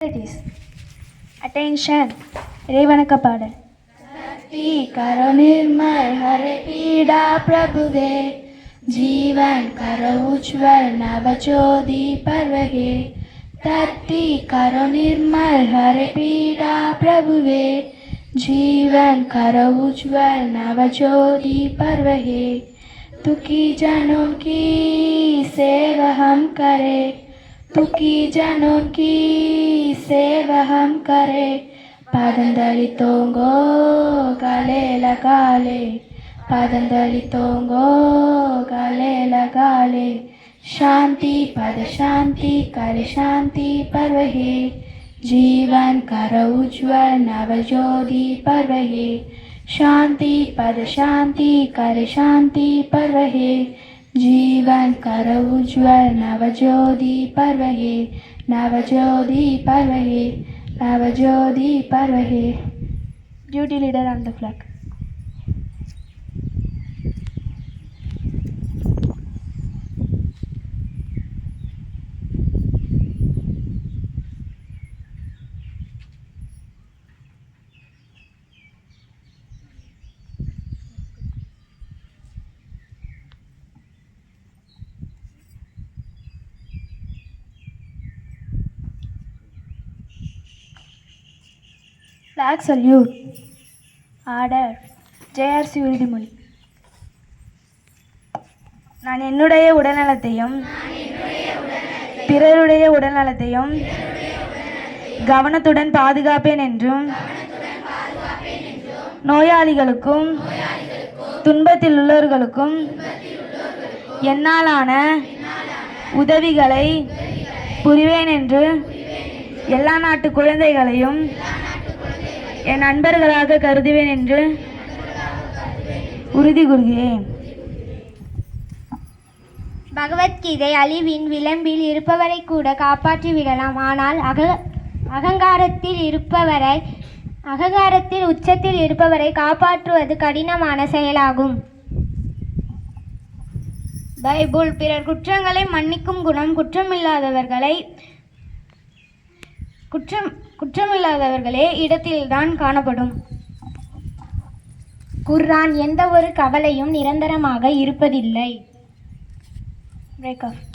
Attention, रेवणक पाडल भक्ति करो निर्मल हरे पीड़ा प्रभुवे जीवन करो उज्ज्वल नवज्योति पर्वहे धरती करो निर्मल हरे पीड़ा प्रभुवे जीवन करो उज्ज्वल नवज्योति पर्वहे दुखी जनों की सेवा हम करें दुखी जनों की सेवा हम करें पदंदलितोंगो गले लगा ले पदंदलितोंगो गले लगा ले शांति पद शांति कर शांति पर्व है जीवन कर उज्ज्वल नवज्योति पर्व है शांति पद शांति कर शांति पर्व है जीवन कर उज्ज्वल नवज्योति पर्व है नवज्योति पर्व है नवज्योति पर्व है duty leader on the flag Flag salute. Order. JRC உறுதிமொழி. நான் என்னுடைய உடல்நலத்தையும் பிறருடைய உடல்நலத்தையும் கவனத்துடன் பாதுகாப்பேன் என்றும் நோயாளிகளுக்கும் துன்பத்தில் உள்ளவர்களுக்கும் என்னாலான உதவிகளை புரிவேன் என்று எல்லா நாட்டு குழந்தைகளையும் என் நண்பர்களாக கருதுவேன் என்று உறுதி கூறுகிறேன். பகவத்கீதை அழிவின் விளிம்பில் இருப்பவரை கூட காப்பாற்றி விடலாம். ஆனால் அகங்காரத்தில் உச்சத்தில் இருப்பவரை காப்பாற்றுவது கடினமான செயலாகும். பைபிள் பிறர் குற்றங்களை மன்னிக்கும் குணம் குற்றமில்லாதவர்களே இடத்தில்தான் காணப்படும். குர்ஆன் எந்த ஒரு கவலையும் நிரந்தரமாக இருப்பதில்லை. Break of.